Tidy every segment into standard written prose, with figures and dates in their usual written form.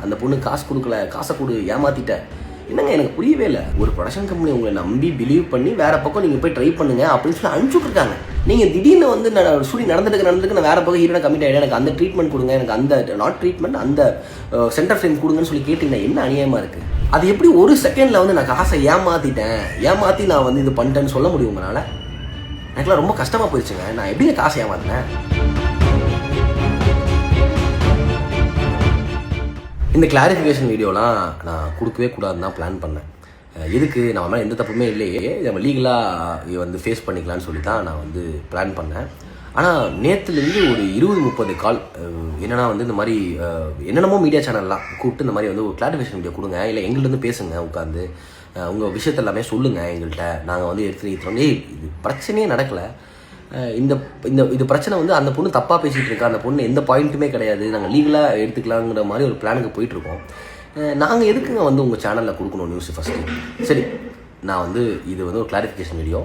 அந்த பொண்ணு காசு கொடுக்கல, காசை கொடு, ஏமாத்திட்ட. என்னங்க எனக்கு புரியவே இல்லை. ஒரு ப்ரொடக்ஷன் கம்பெனி உங்களை நம்பி பிலீவ் பண்ணி வேறு பக்கம் நீங்கள் போய் ட்ரை பண்ணுங்க அப்படின்னு சொல்லி அனுப்பிச்சுட்ருக்காங்க. நீங்கள் திடீர்னு வந்து நான் ஷூட்டிங் நடந்துட்டு நான் வேறு பக்கம் ஹீரோனை கமிட் ஆகிட்டேன், எனக்கு அந்த ட்ரீட்மெண்ட் கொடுங்க, எனக்கு அந்த நாட் ட்ரீட்மெண்ட் அந்த சென்டர் ஃப்ரேம் கொடுங்கன்னு சொல்லி கேட்டிங்கன்னா என்ன அநியாயமாக இருக்குது? அது எப்படி ஒரு செகண்டில் வந்து நான் காசை ஏமாற்றி நான் வந்து இது பண்ணிட்டேன்னு சொல்ல முடியும் உங்களால்? எனக்குலாம் ரொம்ப கஷ்டமாக போயிடுச்சுங்க. நான் எப்படிங்க காசை ஏமாத்தினேன்? இந்த கிளாரிஃபிகேஷன் வீடியோலாம் நான் கொடுக்கவே கூடாதுன்னு தான் பிளான் பண்ணேன். எதுக்கு, நம்ம மேலே எந்த தப்புமே இல்லையே, நம்ம லீகலாக வந்து ஃபேஸ் பண்ணிக்கலான்னு சொல்லி தான் நான் வந்து பிளான் பண்ணேன். ஆனால் நேற்றுலேருந்து ஒரு 20-30 கால் என்னென்னா வந்து இந்த மாதிரி என்னென்னமோ மீடியா சேனல்லாம் கூப்பிட்டு இந்த மாதிரி வந்து ஒரு கிளாரிஃபிகேஷன் வீடியோ கொடுங்க, இல்லை எங்கள்கிட்ட பேசுங்க, உட்காந்து உங்கள் விஷயத்த எல்லாமே சொல்லுங்கள் எங்கள்கிட்ட, நாங்கள் வந்து எடுத்துகிட்டு இது பிரச்சனையே நடக்கலை, இது பிரச்சனை வந்து அந்த பொண்ணு தப்பாக பேசிகிட்டு இருக்கா, அந்த பொண்ணு எந்த பாயிண்ட்டுமே கிடையாது, நாங்கள் லீகலாக எடுத்துக்கலாங்கிற மாதிரி ஒரு பிளானுக்கு போயிட்டுருக்கோம். நாங்கள் எதுக்குங்க வந்து உங்கள் சேனலில் கொடுக்கணும் நியூஸ் ஃபஸ்ட்டு? சரி, நான் வந்து இது வந்து ஒரு கிளாரிஃபிகேஷன் வீடியோ.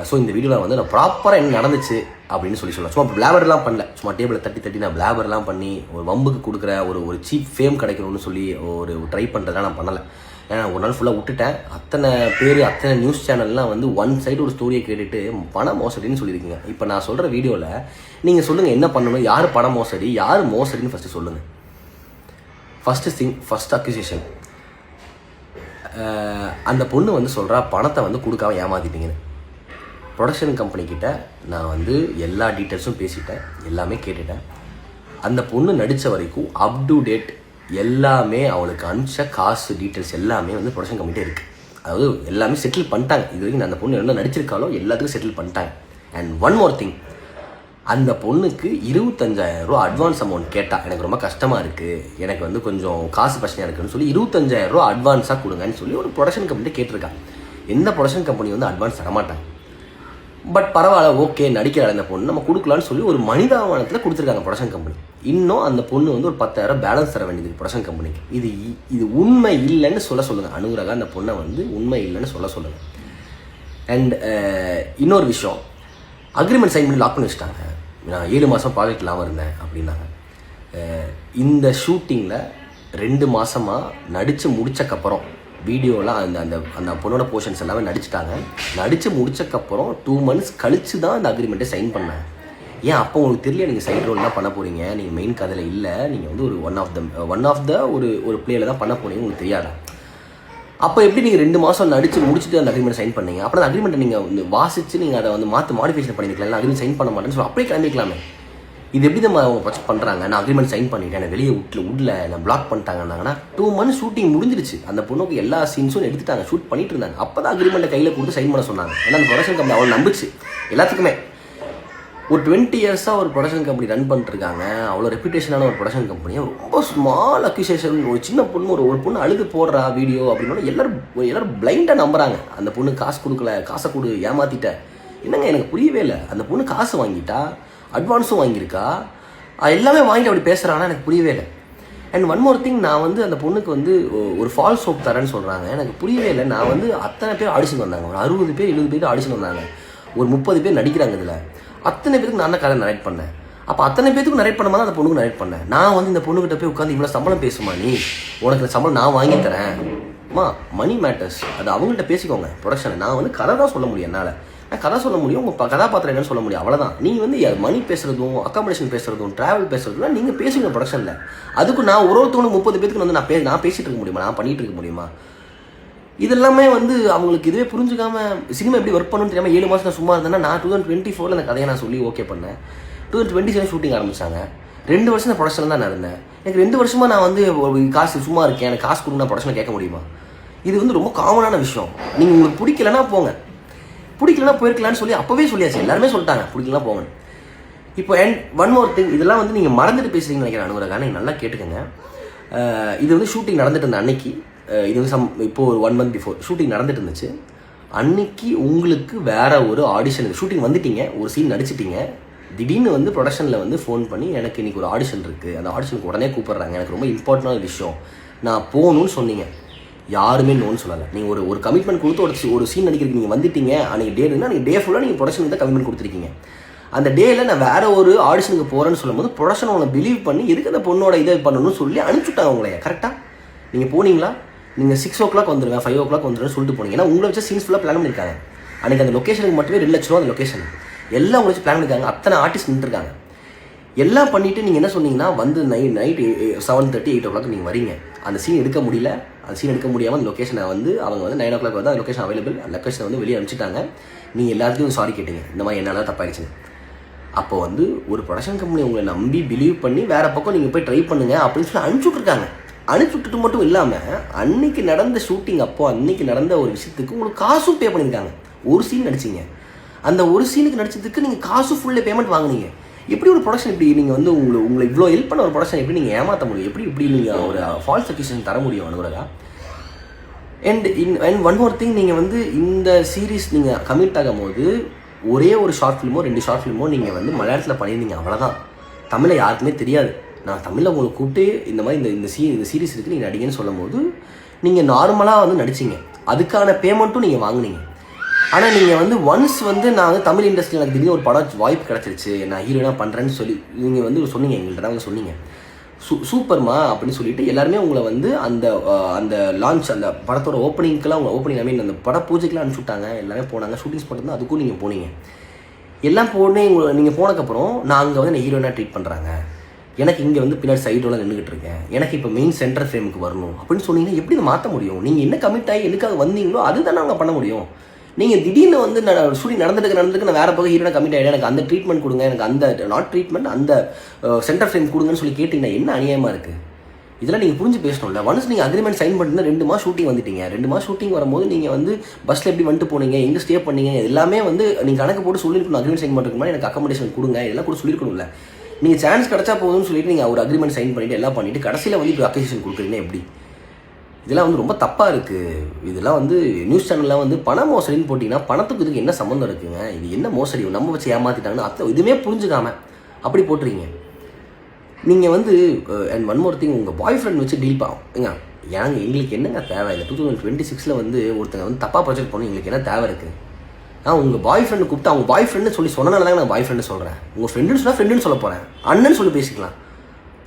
ஸோ இந்த வீடியோவில் வந்து நான் ப்ராப்பராக என்ன நடந்துச்சு அப்படின்னு சொல்லலாம். சும்மா பிளாபர்லாம் பண்ணல, சும்மா டேபிளை தட்டி நான் பிளாபர்லாம் பண்ணி ஒரு வம்புக்கு கொடுக்குற ஒரு சீப் ஃபேம் கிடைக்கணும்னு சொல்லி ஒரு ட்ரை பண்ணுறதுலாம் நான் பண்ணலை. ஏன்னா ஒரு நாள் ஃபுல்லாக விட்டுட்டேன். அத்தனை நியூஸ் சேனல்லாம் வந்து ஒன் சைடு ஒரு ஸ்டோரியை கேட்டுட்டு பண மோசடின்னு சொல்லியிருக்கீங்க. இப்போ நான் சொல்கிற வீடியோவில் நீங்கள் சொல்லுங்கள் என்ன பண்ணணும், யார் பண மோசடி, யார் மோசடின்னு ஃபஸ்ட்டு சொல்லுங்கள். ஃபஸ்ட் அக்யூசேஷன், அந்த பொண்ணு வந்து சொல்கிறா பணத்தை வந்து கொடுக்காம ஏமாத்திட்டீங்கன்னு. ப்ரொடக்ஷன் கம்பெனிக்கிட்ட நான் வந்து எல்லா டீட்டெயில்ஸும் பேசிட்டேன், எல்லாமே கேட்டுட்டேன். அந்த பொண்ணு நடித்த வரைக்கும் அப் டு டேட் எல்லாமே அவளுக்கு அனுப்பிச்ச காசு டீட்டெயில்ஸ் எல்லாமே வந்து ப்ரொடக்ஷன் கம்பெனிட்டே இருக்குது. அதாவது எல்லாமே செட்டில் பண்ணிட்டாங்க. இது வரைக்கும் அந்த பொண்ணு என்ன நடிச்சிருக்காலோ எல்லாத்துக்கும் செட்டில் பண்ணிட்டாங்க. அண்ட் ஒன் மோர் திங், அந்த பொண்ணுக்கு 25,000 ரூபா அட்வான்ஸ் அமௌண்ட் கேட்டால் எனக்கு ரொம்ப கஷ்டமாக இருக்குது, எனக்கு வந்து கொஞ்சம் காசு பிரச்சனையாக இருக்குன்னு சொல்லி 25,000 ரூபா அட்வான்ஸாக கொடுங்கன்னு சொல்லி ஒரு ப்ரொடக்ஷன் கம்பெனி கேட்டிருக்காங்க. எந்த ப்ரொடக்ஷன் கம்பெனி வந்து அட்வான்ஸ் தரமாட்டாங்க. பட் பரவாயில்ல, ஓகே நடிக்கிற அந்த பொண்ணு நம்ம கொடுக்கலான்னு சொல்லி ஒரு மனிதாபனத்தில் கொடுத்துருக்காங்க ப்ரொடக்ஷன் கம்பெனி. இன்னும் அந்த பொண்ணு வந்து ஒரு 10,000 பேலன்ஸ் தர வேண்டியது ப்ரொடக்ஷன் கம்பெனிக்கு. இது உண்மை இல்லைன்னு சொல்லுங்கள். அனுராகா அந்த பொண்ணை வந்து உண்மை இல்லைன்னு சொல்லுங்கள். அண்ட் இன்னொரு விஷயம், அக்ரிமெண்ட் சைன் பண்ணி லாக் பண்ணி வச்சுட்டாங்க. நான் 7 மாதம் ப்ராஜெக்ட் இல்லாமல் இருந்தேன் அப்படின்னாங்க. இந்த ஷூட்டிங்கில் 2 மாதமாக நடித்து முடித்தக்கப்புறம் வீடியோலாம் அந்த பொண்ணோட போர்ஷன்ஸ் எல்லாமே நடித்து முடிச்சக்கப்புறம் 2 months கழித்து தான் அந்த அக்ரிமெண்ட்டை சைன் பண்ணேன். ஏன் அப்போ உங்களுக்கு தெரியல நீங்கள் சைட் ரோல் தான் பண்ண போகிறீங்க, நீங்கள் மெயின் கதையில் இல்லை, நீங்கள் வந்து ஒரு ஒன் ஆஃப் த ஒரு பிளேயில் தான் பண்ண போகிறீங்க, உங்களுக்கு தெரியாதா? அப்போ எப்படி நீங்கள் 2 மாதம் நடித்து முடிச்சுட்டு அந்த அக்ரிமெண்ட் சைன் பண்ணீங்க? அப்புறம் அந்த அக்ரிமெண்ட்டை நீங்கள் வந்து வாசித்து நீங்கள் அதை வந்து மாடிஃபிகேஷன் பண்ணிக்கலாம், இல்லை அக்ரிமெண்ட் சைன் பண்ண மாட்டேன்னு சொல்லி அப்படியே கிளம்பிக்கலாமே. இது எப்படி நம்ம அவங்க ப்ரொஜெக்ட் பண்ணுறாங்க? நான் அக்ரிமெண்ட் சைன் பண்ணிட்டேன், நான் வெளியே விடல, நான் பிளாக் பண்ணிட்டாங்கன்னாங்கன்னா 2 months ஷூட்டிங் முடிஞ்சிருச்சு. அந்த பொண்ணுக்கு எல்லா சீன்ஸும் எடுத்துட்டாங்க, ஷூட் பண்ணிட்டு இருந்தாங்க. அப்போ தான் அக்ரிமெண்ட்டை கையில் கொடுத்து சைன் பண்ண சொன்னாங்க. ஏன்னா அந்த ப்ரொடக்ஷன் கம்பெனி அவ்வளோ நம்பிச்சு எல்லாத்துக்குமே. ஒரு 20 years-ஆக ஒரு ப்ரொடக்ஷன் கம்பெனி ரன் பண்ணிட்டுருக்காங்க. அவ்வளோ ரெப்யூட்டேஷனான ஒரு ப்ரொடக்ஷன் கம்பெனியை ரொம்ப ஸ்மால் அக்யூசேஷன், ஒரு சின்ன பொண்ணு ஒரு பொண்ணு அழுது போடுறா வீடியோ அப்படின்னா எல்லாரும் பிளைண்டாக நம்புறாங்க. அந்த பொண்ணு காசு கொடுக்கல, காசை கொடு, ஏமாத்திட்ட. என்னங்க எனக்கு புரியவே இல்லை. அந்த பொண்ணு காசு வாங்கிட்டா, அட்வான்ஸும் வாங்கியிருக்கா, எல்லாமே வாங்கிட்டு அப்படி பேசுகிறாங்கன்னா எனக்கு புரியவே இல்லை. அண்ட் ஒன் மோர் திங், நான் வந்து அந்த பொண்ணுக்கு வந்து ஒரு ஃபால்ஸ் ஹோப் தரேன்னு சொல்கிறாங்க. எனக்கு புரியவே இல்லை. நான் வந்து அத்தனை பேர் ஆடிஷன் வந்தாங்க, ஒரு 60 பேர் 70 பேர் ஆடிஷன் வந்தாங்க, ஒரு 30 பேர் நடிக்கிறாங்க. இதில் அத்தனை பேருக்கு நான் தான் கதை நரேட் பண்ணேன். அப்போ அத்தனை பேருக்கு நரேட் பண்ண மாதிரி அந்த பொண்ணுக்கு நரேட் பண்ணேன். நான் வந்து இந்த பொண்ணுக்கிட்ட போய் உட்காந்து இவ்வளோ சம்பளம் பேசுமா, நீ உனக்கு இந்த சம்பளம் நான் வாங்கி தரேன், மணி மேட்டர்ஸ், அது அவங்கள்ட்ட பேசிக்கோங்க ப்ரொடக்ஷனை. நான் வந்து கதை தான் சொல்ல முடியும், என்னால் நான் கதை சொல்ல முடியும், உங்கள் கதாபாத்திரம் என்னன்னு சொல்ல முடியும், அவ்வளோதான். நீங்கள் வந்து மணி பேசுகிறதும் அக்காமடேஷன் பேசுகிறதும் ட்ராவல் பேசுகிறதுலாம் நீங்கள் பேசுங்க ப்ரொடக்ஷனில். அதுக்கு நான் ஒருத்தவங்க 30 பேருக்கு வந்து நான் பேசிகிட்டு இருக்க முடியுமா, நான் பண்ணிகிட்டு இருக்க முடியுமா? இதெல்லாமே வந்து அவங்களுக்கு இதுவே புரிஞ்சுக்காம சினிமா எப்படி ஒர்க் பண்ணணும்னு தெரியாமல் 7 மாதம் சும்மா இருந்தேன்னா நான் 2024 அந்த கதையை நான் சொல்லி ஓகே பண்ணேன். 2027 ஷூட்டிங் ஆரம்பித்தாங்க. 2 வருஷம் நான் ப்ரொடக்ஷனில் தான் நான் இருந்தேன். எனக்கு 2 வருஷமாக நான் வந்து காசு சும்மா இருக்கேன், எனக்கு காசு கொடுங்க, நான் ப்ரொடக்ஷனில் கேட்க முடியுமா? இது வந்து ரொம்ப காமனான விஷயம். நீங்கள் உங்களுக்கு பிடிக்கலன்னா போங்க, பிடிக்கலன்னா போயிருக்கலான்னு சொல்லி அப்போவே சொல்லியாச்சு, எல்லாருமே சொல்லிட்டாங்க பிடிக்கலாம் போங்க. இப்போ ஒன் மோர் திங், இதெல்லாம் வந்து நீங்கள் மறந்துட்டு பேசுகிறீங்கன்னு நினைக்கிறேன் அனுராகா. நீங்கள் நல்லா கேட்டுக்கோங்க. இது வந்து ஷூட்டிங் நடந்துட்டு இருந்த அன்னைக்கு, இது வந்து இப்போது ஒரு 1 month பிஃபோர் ஷூட்டிங் நடந்துட்டு இருந்துச்சு. அன்னைக்கு உங்களுக்கு வேற ஒரு ஆடிஷன், ஷூட்டிங் வந்துட்டீங்க, ஒரு சீன் நடிச்சிட்டீங்க, திடீர்னு வந்து ப்ரொடக்ஷனில் வந்து ஃபோன் பண்ணி எனக்கு இன்றைக்கி ஒரு ஆடிஷன் இருக்குது, அந்த ஆடிஷனுக்கு உடனே கூப்பிட்றாங்க, எனக்கு ரொம்ப இம்பார்ட்டண்டான விஷயம், நான் போகணுன்னு சொன்னீங்க. யாருமே நோன்னு சொல்லலை. நீங்கள் ஒரு கமிட்மெண்ட் கொடுத்து ஒரு சீன் நடிக்கிறதுக்கு நீங்கள் வந்துட்டீங்க, அன்றைக்கி டேட்னா நீங்கள் டே ஃபுல்லாக நீங்கள் ப்ரொடக்ஷனுக்கு தான் கமிட்மெண்ட் கொடுத்துருக்கீங்க. அந்த டேயில் நான் வேறு ஒரு ஆடிஷனுக்கு போகிறேன்னு சொல்லும்போது ப்ரொடக்ஷன் உங்களை பிலீவ் பண்ணி எதுக்கு அந்த பொண்ணோட இதை பண்ணணும்னு சொல்லி அனுப்பிச்சுட்டாங்க உங்களைய. கரெக்டாக நீங்கள் போனீங்களா? நீங்கள் 6 o'clock வந்துடுவேன், 5 o'clock வந்துடுவேன் சொல்லிட்டு போனீங்க. ஏன்னா உங்களை வச்சு சீன்ஸ் ஃபுல்லாக பிளான் பண்ணியிருக்காங்க. அன்றைக்கி அந்த லொக்கேஷனுக்கு மட்டுமே 2 லட்ச ரூபா அந்த லொக்கேஷன் எல்லாம் உங்களை வச்சு பிளான் பண்ணியிருக்காங்க. அத்தனை ஆர்டிஸ்ட் நின்றுருக்காங்க. எல்லாம் பண்ணிவிட்டு நீங்கள் என்ன சொன்னீங்கன்னா வந்து நைட் 7:30 8 o'clock நீங்கள் வரீங்க. அந்த சீன் எடுக்க முடியல. அந்த சீன் எடுக்க முடியாமல் அந்த லொக்கேஷனை வந்து அவங்க வந்து 9 o'clock வந்து அந்த லொக்கேஷன் அவைலபிள். அந்த லொக்கேஷனை வந்து வெளியே அனுப்பிச்சிட்டாங்க. நீங்கள் எல்லாத்துக்கும் சாரி கேட்டீங்க, இந்த மாதிரி என்னால் தப்பாகிடுச்சுங்க. அப்போ வந்து ஒரு ப்ரொடக்ஷன் கம்பெனி உங்களை நம்பி பிலீவ் பண்ணி வேறு பக்கம் நீங்கள் போய் ட்ரை பண்ணுங்க அப்படின்னு சொல்லி அனுப்பிச்சுட்ருக்காங்க. அனுப்பிச்சுட்டு மட்டும் இல்லாமல் அன்னைக்கு நடந்த ஷூட்டிங் அன்னைக்கு நடந்த ஒரு விஷயத்துக்கு உங்களுக்கு காசும் பே பண்ணியிருக்காங்க. ஒரு சீன் நடிச்சிங்க, அந்த ஒரு சீனுக்கு நடிச்சதுக்கு நீங்கள் காசு ஃபுல்லே பேமெண்ட் வாங்கினீங்க. எப்படி ஒரு ப்ரொடக்ஷன் இப்படி நீங்கள் வந்து உங்களை இவ்வளோ ஹெல்ப் பண்ண ஒரு ப்ரொடக்ஷன் எப்படி நீங்கள் ஏமாற்ற முடியும்? எப்படி நீங்கள் ஒரு ஃபால்ஸ் அக்யூசேஷன் தர முடியும் Anuradha? And one more thing, நீங்கள் வந்து இந்த சீரீஸ் நீங்கள் கமிட் ஆகும் போது ஒரே ஒரு ஷார்ட் ஃபிலிமோ 2 ஷார்ட் ஃபிலிமோ நீங்கள் வந்து மலையாளத்தில் பண்ணியிருந்தீங்க, அவ்வளோதான். தமிழில் யாருக்குமே தெரியாது. நான் தமிழில் உங்களை கூப்பிட்டு இந்த மாதிரி இந்த சீரீஸ் இருக்குது நீங்கள் நடிகன்னு சொல்லும் போது நீங்கள் நார்மலாக வந்து நடிச்சிங்க. அதுக்கான பேமெண்ட்டும் நீங்கள் வாங்கினீங்க. ஆனால் நீங்கள் வந்து ஒன்ஸ் வந்து நான் வந்து தமிழ் இண்டஸ்ட்ரியில் எனக்கு திடீர்னு ஒரு படம் வாய்ப்பு கிடச்சிருச்சு, நான் ஹீரோனாக பண்ணுறேன்னு சொல்லி நீங்கள் வந்து சொன்னீங்க, எங்கள்கிட்ட வந்து சொன்னீங்க. சூப்பர்மா அப்படின்னு சொல்லிட்டு எல்லாருமே உங்களை வந்து அந்த லான்ச் அந்த படத்தோட ஓப்பனிங்க்கெலாம் ஓப்பனிங் அந்த பட பூஜைக்கெலாம் அனுப்பிச்சுட்டாங்க. எல்லாமே போனாங்க. ஷூட்டிங் ஸ்பாட் இருந்தால் அதுக்கும் நீங்கள் போனீங்க. எல்லாம் நீங்கள் போனதுக்கப்புறம் நான் அங்கே வந்து ஹீரோனாக ட்ரீட் பண்ணுறாங்க, எனக்கு இங்கே வந்து பின்னாடி சைடோலாம் நின்றுக்கிட்டு இருக்கேன், எனக்கு இப்போ மெயின் சென்டர் ஃப்ரேமுக்கு வரணும் அப்படின்னு சொன்னீங்கன்னா எப்படி இதை மாற்ற முடியும்? நீங்கள் என்ன கமிட் ஆகி எதுக்காக வந்தீங்களோ அதுதான் நாங்கள் பண்ண முடியும். நீங்கள் திடீர்னு வந்து நான் ஷூட்டிங் நடந்துருக்கு நான் வேறு பக்கம் ஹீரோனா கமிட் ஆகிட்டேன், எனக்கு அந்த ட்ரீட்மெண்ட் கொடுங்க, எனக்கு அந்த நாட் ட்ரீட்மெண்ட் அந்த சென்டர் ஃப்ரேம் கொடுங்கன்னு சொல்லி கேட்டிங்கன்னா என்ன அநியாயமாக இருக்குது? இதெல்லாம் நீங்கள் புரிஞ்சு பேசணும்ல. ஒன்ஸ் நீங்கள் அக்ரிமெண்ட் சைன் பண்ணிட்டு 2 மாதம் ஷூட்டிங் வந்துட்டீங்க. 2 மாதம் ஷூட்டிங் வரும்போது நீங்கள் வந்து பஸ்ஸில் எப்படி வந்துட்டு போனீங்க, எங்கே ஸ்டே பண்ணீங்க, எல்லாமே வந்து நீங்கள் கணக்கு போட்டு சொல்லியிருக்கணும். அக்ரிமெண்ட் சைன் பண்ணுறதுக்கு முன்னாடி எனக்கு அக்கமடேஷன் கொடுங்க, இதெல்லாம் கூட சொல்லியிருக்கணும்ல. நீங்கள் சான்ஸ் கிடச்சா போதும்னு சொல்லிட்டு நீங்கள் ஒரு அக்ரிமெண்ட் சைன் பண்ணிவிட்டு எல்லாம் பண்ணிவிட்டு கடைசியில் வந்து இப்போ அக்யூசேஷன் கொடுக்குறீங்கன்னா எப்படி? இதெல்லாம் வந்து ரொம்ப தப்பாக இருக்குது. இதெல்லாம் வந்து நியூஸ் சேனலில் வந்து பண மோசடின்னு போட்டிங்கன்னா பணத்துக்கு இதுக்கு என்ன சம்மந்தம் இருக்குங்க? இது என்ன மோசடி? நம்ம வச்சு ஏமாற்றிட்டாங்கன்னு அர்த்தம் இதுவுமே புரிஞ்சுக்காம அப்படி போட்டுறீங்க. நீங்கள் வந்து அண்ட் ஒன் மோர் திங், உங்கள் பாய் ஃப்ரெண்ட் வச்சு டீல் ஏங்க எங்களுக்கு என்னங்க தேவை? இந்த 2026 வந்து ஒருத்தங்க வந்து தப்பாக ப்ரொஜெக்ட் பண்ணி எங்களுக்கு என்ன தேவை இருக்குது? உங்கள் பாய் ஃப்ரெண்டு கூப்பிட்டு அவங்க பாய் ஃப்ரெண்டு சொல்லி சொன்னனால தாங்க நான் பாய் ஃப்ரெண்டு சொல்கிறேன். உங்கள் ஃப்ரெண்டுன்னு சொன்னால் ஃப்ரெண்டுன்னு சொல்ல போகிறேன், அண்ணன்னு சொல்லி பேசிக்கலாம்.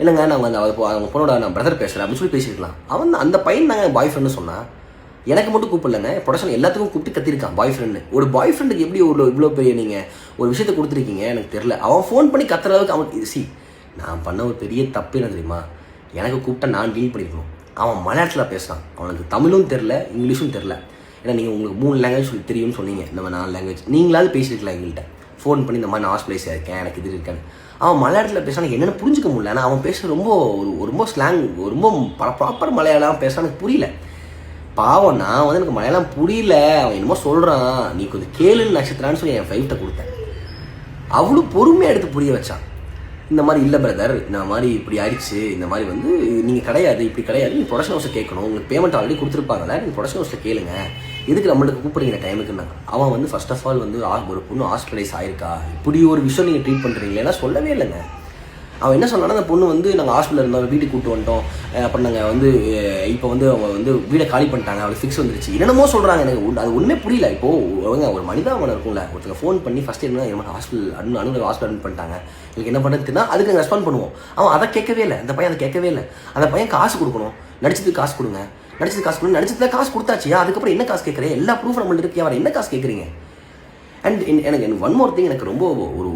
இல்லைங்க நான் வந்து அவங்க பொண்ணோட நான் பிரதர் பேசுகிறேன் அப்படின்னு சொல்லி பேசிக்கலாம். அந்த பையன் நாங்கள் பாய் ஃப்ரெண்டு சொன்னால் எனக்கு மட்டும் கூப்பிடலங்க, ப்ரொடக்ஷன் எல்லாத்துக்கும் கூப்பிட்டு கத்திருக்கான் பாய் ஃப்ரெண்டு. ஒரு பாய் ஃப்ரெண்டுக்கு எப்படி இவ்வளோ பெரிய நீங்கள் ஒரு விஷயத்தை கொடுத்துருக்கீங்க எனக்கு தெரில. அவன் ஃபோன் பண்ணி கத்துற அளவுக்கு அவன் நான் பண்ண ஒரு பெரிய தப்பு என்ன தெரியுமா? எனக்கு கூப்பிட்டா நான் டீல் பண்ணிக்கணும். அவன் மலையாளத்தில் பேசுகிறான், அவனுக்கு தமிழும் தெரில இங்கிலீஷும் தெரில. ஏன்னா நீங்கள் உங்களுக்கு 3 லாங்குவேஜ் தெரியும்னு சொன்னீங்க, நம்ம 4 லாங்குவேஜ் நீங்களாவது பேசியிருக்கலாம் எங்கள்கிட்ட ஃபோன் பண்ணி இந்த மாதிரி நான் ஹாஸ்பிட்டலைஸாக இருக்கேன் எனக்கு இது இருக்கேன்னு. அவன் மலையாளத்தில் பேசுகிறான், என்னென்னு புரிஞ்சிக்க முடியல. ஆனால் அவன் பேசுகிற ரொம்ப ஸ்லாங் ரொம்ப ப்ராப்பர் மலையாளம் பேசுகிறான், எனக்கு புரியல. பாவம் நான் வந்து எனக்கு மலையாளம் புரியல, அவன் என்னமோ சொல்கிறான், நீ கொஞ்சம் கேளுன்னு நட்சத்திரான்னு சொல்லி என் ஃபைவ்ட்டை கொடுத்தேன். அவ்வளோ பொறுமையாக எடுத்து புரிய வச்சான். இந்த மாதிரி இல்லை பிரதர், இந்த மாதிரி இப்படி ஆயிடுச்சு, இந்த மாதிரி வந்து நீங்கள் கிடையாது, இப்படி கிடையாது, நீங்கள் ப்ரொடக்ஷன் ஹவுஸில் கேட்கணும், உங்களுக்கு பேமெண்ட் ஆல்ரெடி கொடுத்துருப்பாங்கல்ல, நீங்கள் ப்ரொடக்ஷன் ஹவுஸில் கேளுங்க, எதுக்கு நம்மளுக்கு கூப்பிட்றீங்க டைமுக்குன்னாங்க. அவன் வந்து ஃபர்ஸ்ட் ஆஃப் ஆல் வந்து ஒரு பொண்ணு ஹாஸ்பிட்டலைஸ் ஆயிருக்கா, இப்படி ஒரு விஷயம் நீங்கள் ட்ரீட் பண்ணுறீங்களேன்னா சொல்லவே இல்லைங்க. அவன் என்ன சொன்னான்னா, அந்த பொண்ணு வந்து நாங்கள் ஹாஸ்பிட்டலில் இருந்தோம், வீட்டுக்கு கூப்பிட்டு வந்துட்டோம், அப்புறம் நாங்கள் வந்து இப்போ வந்து அவங்க வந்து வீடை காலி பண்ணிட்டாங்க, அவளுக்கு ஃபிக்ஸ் வந்துருச்சு, என்னென்னமோ சொல்கிறாங்க. எனக்கு அது ஒன்றுமே புரியல. இப்போது ஒரு மனிதாபனம் இருக்கும்ல, ஒருத்தங்க ஃபோன் பண்ணி ஃபஸ்ட்டு என்ன எனக்கு ஹாஸ்பிட்டல் அட்மிட் பண்ணிட்டாங்க, எனக்கு என்ன பண்ணுறதுன்னா அதுக்கு நாங்கள் ரெஸ்பாண்ட் பண்ணுவோம். அவன் அதை கேட்கவே இல்லை, அந்த பையன் அதை கேட்கவே இல்லை. அந்த பையன் காசு கொடுக்கணும், நடிச்சதுக்கு காசு கொடுங்க, நடிச்சதுல காசு கொடுத்தாச்சியா, அதுக்கப்புறம் என்ன காசு கேட்குறேன், எல்லா ப்ரூஃப் நம்மள்ட்ட இருக்கு, அவர் என்ன காசு கேட்குறீங்க? அண்ட் எனக்கு ஒன் மோர் திங், எனக்கு ரொம்ப ஒரு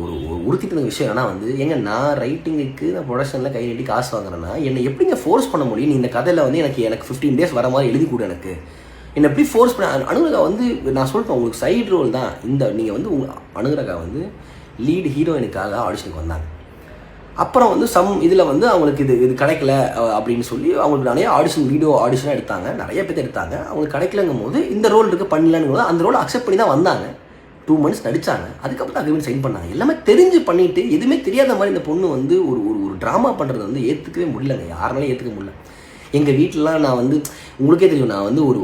உறுத்திட்டு விஷயம் ஆனால் வந்து நான் ரைட்டிங்குக்கு நான் ப்ரொடக்ஷனில் கை நீட்டி காசு வாங்குறேன்னா என்னை எப்படிங்க ஃபோர்ஸ் பண்ண முடியும்? நீ இந்த கதையில் வந்து எனக்கு 15 days வர மாதிரி எழுதி கொடு, எனக்கு என்னை எப்படி ஃபோர்ஸ் பண்ண? அனுராதா வந்து நான் சொல்லிட்டேன் உங்களுக்கு சைடு ரோல் தான் இந்த, நீங்கள் வந்து அனுராதா வந்து லீடு ஹீரோயினுக்காக ஆடிஷனுக்கு வந்தாங்க. அப்புறம் வந்து இதில் வந்து அவங்களுக்கு இது கிடைக்கல அப்படின்னு சொல்லி அவங்களுக்கு நிறைய வீடியோ ஆடிஷனாக எடுத்தாங்க, நிறைய பேர் எடுத்தாங்க. அவங்களுக்கு கிடைக்கலங்கும் போது இந்த ரோல் இருக்குது பண்ணலான்னு போது அந்த ரோலை அக்செப்ட் பண்ணி தான் வந்தாங்க. 2 months நடித்தாங்க, அதுக்கப்புறம் அக்ரிமெண்ட் சைன் பண்ணாங்க. எல்லாமே தெரிஞ்சு பண்ணிவிட்டு எதுவுமே தெரியாத மாதிரி இந்த பொண்ணு வந்து ஒரு ட்ராமா பண்ணுறது வந்து ஏற்றுக்கவே முடியலங்க, யாருனாலும் ஏற்றுக்க முடியல. எங்கள் வீட்டிலலாம் நான் வந்து உங்களுக்கே தெரியும், நான் வந்து ஒரு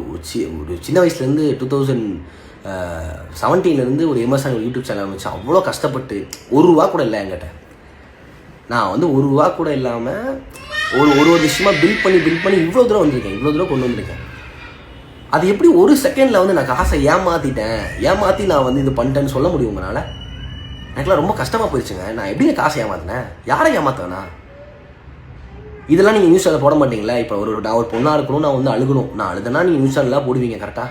சின்ன வயசுலேருந்து 2017 ஒரு எம்எஸ்ஆன் யூடியூப் சேனல் வச்சு அவ்வளோ கஷ்டப்பட்டு ₹1 கூட இல்லை என்கிட்ட. நான் வந்து ₹1 கூட இல்லாமல் ஒரு விஷயமாக பில்ட் பண்ணி இவ்வளோ தூரம் வந்திருக்கேன், இவ்வளோ தூரம் கொண்டு வந்திருக்கேன். அது எப்படி ஒரு செகண்டில் வந்து நான் காசை ஏமாற்றி நான் வந்து இது பண்ணிட்டேன்னு சொல்ல முடியும் உங்களால்? எனக்குலாம் ரொம்ப கஷ்டமாக போயிடுச்சுங்க. நான் எப்படிங்க காசை ஏமாத்தினேன்? யாரை ஏமாத்தேனா? இதெல்லாம் நீங்கள் நியூஸ் சேனல் போட மாட்டீங்களா? இப்போ நான் ஒரு பொண்ணாக இருக்கணும், நான் வந்து அழுகணும், நான் அழுதுனா நீங்கள் நியூஸ் சேனல்லாம் போடுவீங்க கரெக்டாக.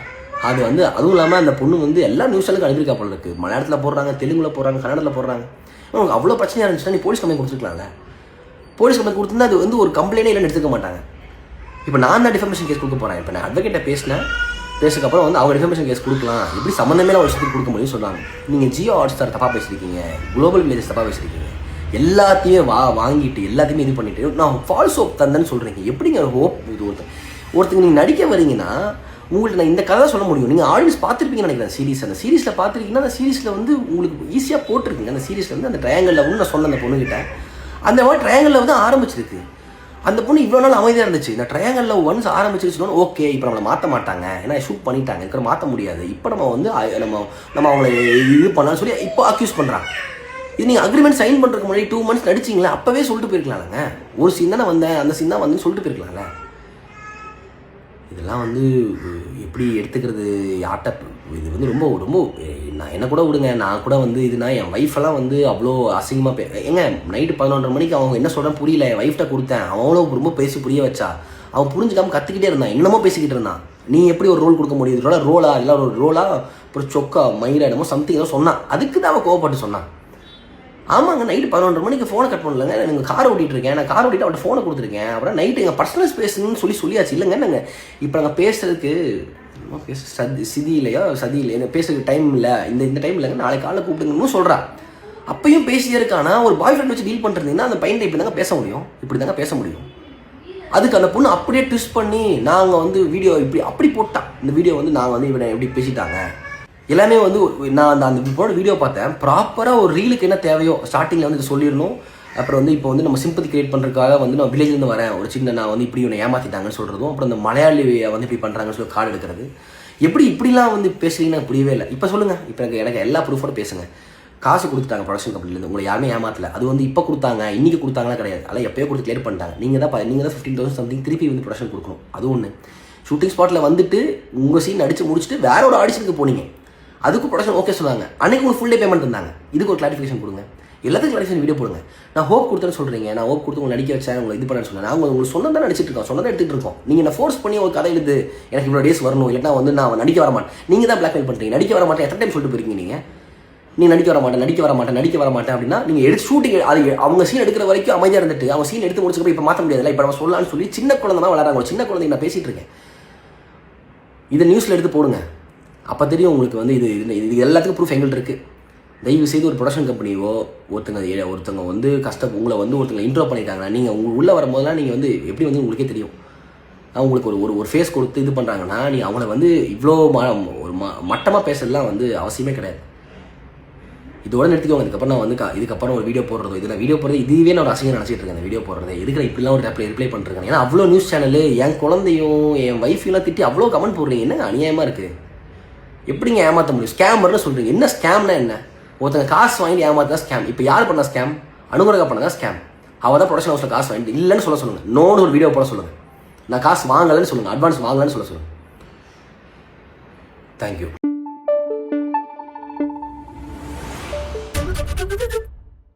அது வந்து அதுவும் இல்லாமல் அந்த பொண்ணு வந்து எல்லா நியூஸ் சேனலுக்கு அழுதுருக்கா போல இருக்குது. மலையாளத்தில் போடுறாங்க, தெலுங்குல போடுறாங்க, கன்னடத்தில் போடுறாங்க. உங்களுக்கு அவ்வளோ பிரச்சனையாக இருந்துச்சுன்னா நீ போலீஸ் கம்ப்ளைண்ட் கொடுத்துருக்கலாம்ல. போலீஸ் கம்ப்ளைண்ட் கொடுத்துருந்தா அது வந்து ஒரு கம்ப்ளைண்டே இல்லைன்னு எடுத்துக்க மாட்டாங்க. இப்போ நான் தான் டிஃபர்மேஷன் கேஸ் கொடுக்க போகிறேன். இப்போ நான் அட்வொகேட்டை பேசுக்கப்புறம் வந்து அவங்க டிஃபர்மேஷன் கேஸ் கொடுக்கலாம், இப்படி சம்மந்தமே ஒரு விஷயத்துக்கு கொடுக்க முடியும்னு சொன்னாங்க. நீங்கள் ஜியோ ஹாட்ஸ்டார் தப்பாக பேசியிருக்கீங்க, குளோபல் மேஜஸ் தப்பாக பேசியிருக்கீங்க, எல்லாத்தையுமே வாங்கிட்டு எல்லாத்தையுமே இது பண்ணிட்டு நான் ஃபால்ஸ் ஹோப் தந்தேன்னு சொல்கிறீங்க. எப்படிங்க ஹோப்? இது ஒருத்தங்க நீங்கள் நடிக்க வரீங்கன்னா உங்களுக்கு நான் இந்த கதை சொல்ல முடியும். நீங்கள் ஆடியன்ஸ் பார்த்துருப்பீங்கன்னு நினைக்கிறேன் சீரிஸ். அந்த சீரிஸில் பார்த்துருக்கீங்கன்னா அந்த சீரிஸில் வந்து உங்களுக்கு ஈஸியாக போட்டிருக்கீங்க. அந்த சீரிஸில் வந்து அந்த ட்ரையாங்கலில் வந்து நான் சொன்ன அந்த பொண்ணுகிட்ட அந்த மாதிரி ட்ரையாங்கலில் வந்து ஆரம்பிச்சிருக்கு. அந்த பொண்ணு இவ்வளோ நாள் அமைதியாக இருந்துச்சு. இந்த ட்ரையாங்கலில் ஒன்ஸ் ஆரம்பிச்சிருச்சுன்னா ஓகே, இப்போ நம்மளை மாற்ற மாட்டாங்க, ஏன்னா ஷூட் பண்ணிட்டாங்க, இருக்கிற மாற்ற முடியாது, இப்போ நம்ம வந்து நம்ம அவங்களை இது பண்ணலாம்னு சொல்லி இப்போ அக்யூஸ் பண்ணுறாங்க. இது நீங்கள் அக்ரிமெண்ட் சைன் பண்ணுறதுக்கு முன்னாடி 2 months நடிச்சிங்களா, அப்போவே சொல்லிட்டு போயிருக்கலாம்லங்க. ஒரு சீன் தானே வந்தேன், அந்த சீன் தான் வந்து சொல்லிட்டு போயிருக்கலாம்ல. இதெல்லாம் வந்து எப்படி எடுத்துக்கிறது யார்கிட்ட? இது வந்து ரொம்ப ரொம்ப நான் என்ன கூட விடுங்க, நான் கூட வந்து இதுனா என் ஒய்ஃபெல்லாம் வந்து அவ்வளோ அசிங்கமாக ஏங்க நைட்டு 11:30 மணிக்கு அவங்க என்ன சொல்கிறேன் புரியல, என் ஒய்ஃப்ட்ட கொடுத்தேன், அவங்களும் ரொம்ப பேசி புரிய வச்சா, அவன் புரிஞ்சுக்காமல் கற்றுக்கிட்டே இருந்தான், என்னமோ பேசிக்கிட்டு இருந்தான். நீ எப்படி ஒரு ரோல் கொடுக்க முடியுது? இதோட ரோலா இல்லை ஒரு ரோலா அப்புறம் சொக்கா மயிரா என்னமோ சம்திங் ஏதோ சொன்னான். அதுக்கு தான் அவன் கோவப்பட்டு சொன்னான். ஆமாங்க, நைட்டு 11:30 மணிக்கு ஃபோனை கட் பண்ணலங்க, நீங்கள் கார் ஓட்டிகிட்டு இருக்கேன், நான் கார் ஓட்டிட்டு அவட்ட ஃபோனை கொடுத்துருக்கேன், அப்புறம் நைட்டு எங்கள் பர்சனல் ஸ்பேஸ்ன்னு சொல்லியாச்சு இல்லைங்க. நாங்கள் இப்போ நாங்கள் பேசுறதுக்கு சதி இல்லையா பேசுறதுக்கு டைம் இல்லை, இந்த டைம் இல்லைங்க, நாளைக்கு காலைல கூப்பிடுங்கன்னு சொல்கிறா. அப்பயும் பேசியே இருக்கானா? ஒரு பாய் ஃப்ரெண்ட் வச்சு டீல் பண்ணுறதுன்னா அந்த பையன் இப்படி தாங்க பேச முடியும், இப்படி தாங்க பேச முடியும். அதுக்கு அந்த பொண்ணு அப்படியே ட்விஸ்ட் பண்ணி நாங்கள் வந்து வீடியோ இப்படி அப்படி போட்டான். இந்த வீடியோ வந்து நாங்கள் வந்து இவனை எப்படி பேசிட்டாங்க எல்லாமே வந்து நான் அந்த போட வீடியோ பார்த்தேன். ப்ராப்பராக ஒரு ரீலுக்கு என்ன தேவையோ ஸ்டார்டிங்கில் வந்து சொல்லிடணும். அப்புறம் வந்து இப்போ வந்து நம்ம சிம்பத்தி கிரியேட் பண்ணுறதுக்காக வந்து நான் வில்லேஜ்லேருந்து வரேன், ஒரு சின்ன நான் வந்து இப்படி இவனை ஏமாற்றிட்டாங்கன்னு சொல்கிறதும், அப்புறம் இந்த மலையாளியை வந்து இப்படி பண்ணுறாங்கன்னு சொல்லி கார்டு எடுக்கிறது, எப்படி இப்படிலாம் வந்து பேசுறீங்கன்னா புரியவே இல்லை. இப்போ சொல்லுங்கள், இப்போ எனக்கு எல்லா ப்ரூஃபோட பேசுங்க. காசு கொடுத்துட்டாங்க ப்ரொடக்ஷன் கம்பெனிலேருந்து, உங்களை யாருமே ஏமாற்றல. அது வந்து இப்போ கொடுத்தாங்க, இன்றைக்கி கொடுத்தாங்களா கிடையாது, அதெல்லாம் எப்போயோ கொடுத்து கிளியர் பண்ணிட்டாங்க. நீங்கள் தான் 15,000 சம்திங் திருப்பி வந்து ப்ரொடக்ஷன் கொடுக்கணும். அது ஒன்று. ஷூட்டிங் ஸ்பாட்டில் வந்துட்டு உங்கள் சீன் அடித்து முடிச்சுட்டு வேற ஒரு ஆடிஷனுக்கு போனீங்க, அதுக்கு ப்ரொடக்ஷன் ஓகே சொன்னாங்க, அன்றைக்கி உங்களுக்கு ஃபுல் டே பேமெண்ட் இருந்தாங்க. இதுக்கு ஒரு கிளாரிஃபிகேஷன் கொடுங்க, எல்லாத்துக்கும் கிளாரிஃபிகேஷன் வீடியோ போடுங்க. நான் ஹோப் கொடுத்தேன்னு சொல்கிறீங்க, நான் ஹோப் கொடுத்து உங்களை நடிக்க வச்சேன், உங்களை இது பண்ணேன்னு சொன்னேன். நான் உங்களுக்கு சொன்னதான் நடிச்சிட்டு இருக்கோம், சொன்னதான் எடுத்துகிட்டு இருக்கோம். நீங்கள் என்ன ஃபோர்ஸ் பண்ணி ஒரு கதை எழுது, எனக்கு இவ்வளோ டேஸ் வரணும், இல்லைனா வந்து நான் நடிக்க வர மாட்டேன், நீங்கள் தான் பிளாக்மெயில் பண்ணுறீங்க. நடிக்க வர மாட்டேன் எத்தனை டைம் சொல்லிட்டு போயிருக்கீங்க நீங்கள்? நீ நடிக்க வர மாட்டேன் அப்படின்னா நீங்கள் எடுத்து ஷூட்டிங் அது அவங்க சீன் எடுக்கிற வரைக்கும் அமைதியாக இருந்துட்டு அவங்க சீன் எடுத்து முடிச்சுக்கப்போ இப்போ மாற்ற முடியாதுல்ல. இப்போ நம்ம சொல்லலாம்னு சொல்லி சின்ன குழந்தை தான் விளையாடுறாங்க. சின்ன குழந்தைங்க நான் பேசிகிட்டு இருக்கேன், இதை நியூஸில் எடுத்து போடுங்க, அப்போ தெரியும் உங்களுக்கு வந்து இது எல்லாத்துக்கும் ப்ரூஃப் எங்கள்கிட்ட இருக்குது. தயவு செய்து ஒரு ப்ரொடக்ஷன் கம்பெனியோ ஒருத்தங்க வந்து உங்களை வந்து ஒருத்தங்க இன்ட்ரோ பண்ணிட்டாங்கன்னா நீங்கள் உள்ளே வரும்போதெல்லாம் நீங்கள் வந்து எப்படி வந்து உங்களுக்கே தெரியும். உங்களுக்கு ஒரு ஃபேஸ் கொடுத்து இது பண்ணுறாங்கன்னா நீங்கள் அவங்கள வந்து இவ்வளோ ஒரு மட்டமாக பேசுறதுலாம் வந்து அவசியமே கிடையாது. இதோட நிறுத்திக்கோங்க. இதுக்கப்புறம் நான் வந்து இதுக்கப்புறம் ஒரு வீடியோ போடுறதோ இதில் வீடியோ போடுறது இதுவே நான் ஒரு அசிங்கம் நினச்சிட்டு இருக்கேன். வீடியோ போடுறது எதுக்கு இப்படிலாம் ஒரு ரிப்ளை பண்ணிருக்கேன். ஏன்னா அவ்வளோ நியூஸ் சேனல் என் குழந்தையும் என் ஒய்ஃபையும் திட்டி அவ்வளோ கமெண்ட் போடுறீங்க, என்ன அநியாயமாக இருக்குது. எப்படிங்க ஏமாற்ற முடியும்? ஸ்கேமர்னு சொல்கிறீங்க. என்ன ஸ்கேம்னா என்ன? ஒருத்தங்க காசு வாங்கி ஏமாத்தா ஸ்கேம். இப்போ யார் பண்ணா ஸ்கேம்? அனுகிரகா பண்ணதா ஸ்கேம். அவள் தான் ப்ரொடக்ஷன் ஹவுஸில் காசு வாங்கிட்டு இல்லைன்னு சொல்லுங்கள், நோன்னு ஒரு வீடியோ போட சொல்லுங்கள், நான் காசு வாங்கலைன்னு சொல்லுங்கள், அட்வான்ஸ் வாங்கலைன்னு சொல்லுங்கள். தேங்க்யூ.